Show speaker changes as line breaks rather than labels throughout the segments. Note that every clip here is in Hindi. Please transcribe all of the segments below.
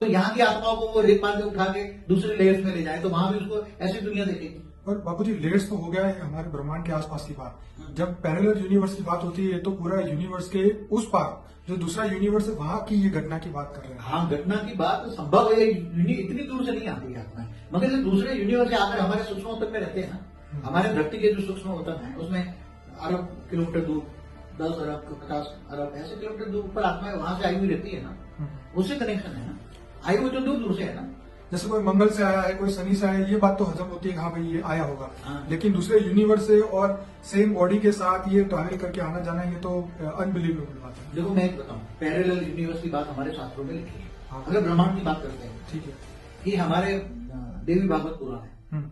तो यहाँ की आत्माओं को वो रेत मार के उठा के दूसरे लेयर्स में ले जाए, तो वहां भी उसको ऐसी दुनिया देखेगी।
और बापूजी, लेयर्स तो हो गया है हमारे ब्रह्मांड के आसपास की बात। जब पैरेलल यूनिवर्स की बात होती है तो पूरा यूनिवर्स के उस पार जो दूसरा यूनिवर्स है वहां की ये घटना की बात कर रहे हैं।
हाँ, घटना की बात संभव है, इतनी दूर से नहीं आती है आत्माएं, मगर जो दूसरे यूनिवर्स से आकर हमारे सूक्ष्म तक में रहते हैं ना, हमारे धरती के जो सूक्ष्म होतन है उसमें अरब किलोमीटर दूर, 10 अरब 50 अरब ऐसे किलोमीटर दूर पर आत्माएं वहां से आई हुई रहती है ना, उससे कनेक्शन है ना, आई हुई तो दूर दूर से है ना।
जैसे कोई मंगल से आया है, कोई शनि से आया है, ये बात तो हजम होती है कि हाँ भाई ये आया होगा।
हाँ।
लेकिन दूसरे यूनिवर्स से और सेम बॉडी के साथ ये ट्रैवल करके आना जाना, ये तो अनबिलीवेबल बात है।
देखो मैं एक बताऊं, पैरेलल यूनिवर्स की बात हमारे शास्त्रों में लिखी है।
हाँ।
अगर ब्रह्मांड की बात करते हैं,
ठीक है।
कि हमारे देवी भागवत पुराण है,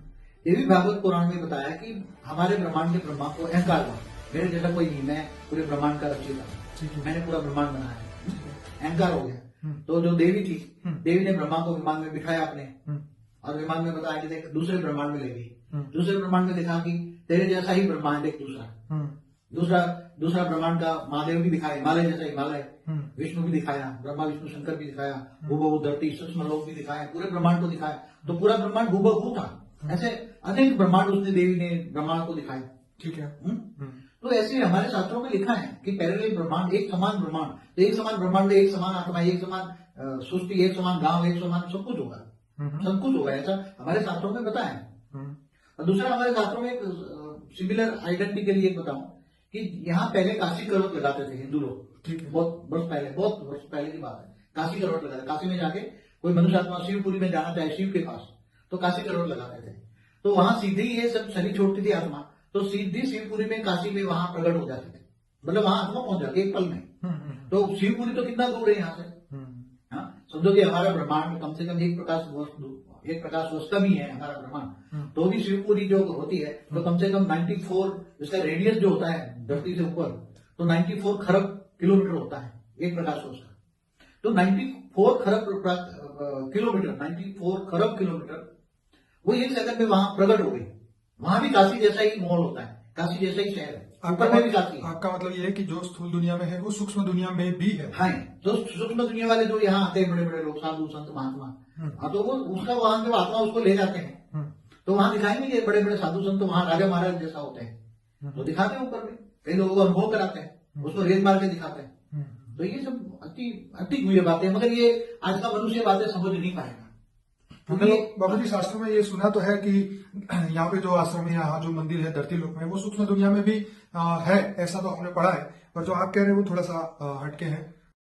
देवी भागवत पुराण में बताया कि हमारे ब्रह्मांड के ब्रह्मा को अहंकार हुआ, मेरे जैसा कोई नहीं, मैं पूरे ब्रह्मांड का रचयिता, मैंने पूरा ब्रह्मांड बनाया है, अहंकार हो गया। तो जो देवी थी, देवी ने ब्रह्मा को विमान में बिठाया अपने, और विमान में बताया कि देख दूसरे ब्रह्मांड में ले गई, दूसरे ब्रह्मांड में देखा कि तेरे जैसा ही ब्रह्मांड एक दूसरा ब्रह्मांड का महादेव भी दिखाया, हिमालय जैसा हिमालय, विष्णु भी दिखाया, ब्रह्मा विष्णु शंकर भी दिखाया, हूबहू धरती सूक्ष्म लोक भी दिखाया, पूरे ब्रह्मांड को दिखाया। तो पूरा ब्रह्मांड हूबहू था, ऐसे अनेक ब्रह्मांड उसने देवी ने ब्रह्मांड को दिखाया।
ठीक है।
तो ऐसे हमारे शास्त्रों में लिखा है कि पैरेलल ब्रह्मांड, एक समान ब्रह्मांड, तो एक समान ब्रह्मांड, एक समान आत्मा, एक समान सृष्टि, एक समान गांव, एक समान सब कुछ होगा, सब कुछ होगा, ऐसा हमारे शास्त्रों में बताया है। और दूसरा हमारे शास्त्रों में एक सिमिलर आइडेंटिटी के लिए एक बताऊं कि यहाँ पहले काशी करोड़ लगाते थे हिंदू लोग, बहुत वर्ष पहले की बात है, काशी करोड़ लगाते, काशी में जाके कोई मनुष्य आत्मा शिवपुरी में जाना चाहे शिव के पास, तो काशी करोड़ लगाते थे। तो वहां सीधे ये सब शरीर छोड़ती थी आत्मा, तो सीधी शिवपुरी में, काशी में वहां प्रकट हो जाती थी, मतलब वहां आत्मा पहुंच जाती एक पल में। तो शिवपुरी तो कितना दूर है यहाँ से, हाँ समझो कि हमारा ब्रह्मांड कम से कम एक प्रकाश वर्ष का भी है हमारा ब्रह्मांड, तो भी शिवपुरी जो होती है तो कम से कम 94, इसका रेडियस जो होता है धरती से ऊपर, तो 94 खरब किलोमीटर होता है एक प्रकाश वर्ष का। तो 94 खरब किलोमीटर वो एक सेकंड में वहां प्रकट हो गई। वहां भी काशी जैसा ही माहौल होता है, काशी जैसा ही शहर है, ऊपर में भी काशी है।
आपका मतलब ये है कि जो स्थूल दुनिया में है वो सूक्ष्म दुनिया में भी है।
हाँ, जो सूक्ष्म दुनिया वाले जो यहाँ आते हैं बड़े बड़े लोग, साधु संत महात्मा, तो वो उसका वहां के आत्मा उसको ले जाते हैं, तो वहां दिखाएंगे कि बड़े बड़े साधु संत वहां राजा महाराज जैसा होते हैं, तो दिखाते हैं ऊपर में, कई लोगों को अनुभव कराते हैं, उसको रेत मार के दिखाते हैं। तो ये सब अति गुह्य बातें, मगर ये आज का मनुष्य बातें समझ नहीं पाएगा।
बाबूजी, शास्त्रों में ये सुना तो है कि यहाँ पे जो आश्रम है, यहाँ जो मंदिर है धरती लोक में, वो सूक्ष्म दुनिया में भी है, ऐसा तो हमने पढ़ा है, पर जो आप कह रहे हैं वो थोड़ा सा हटके है।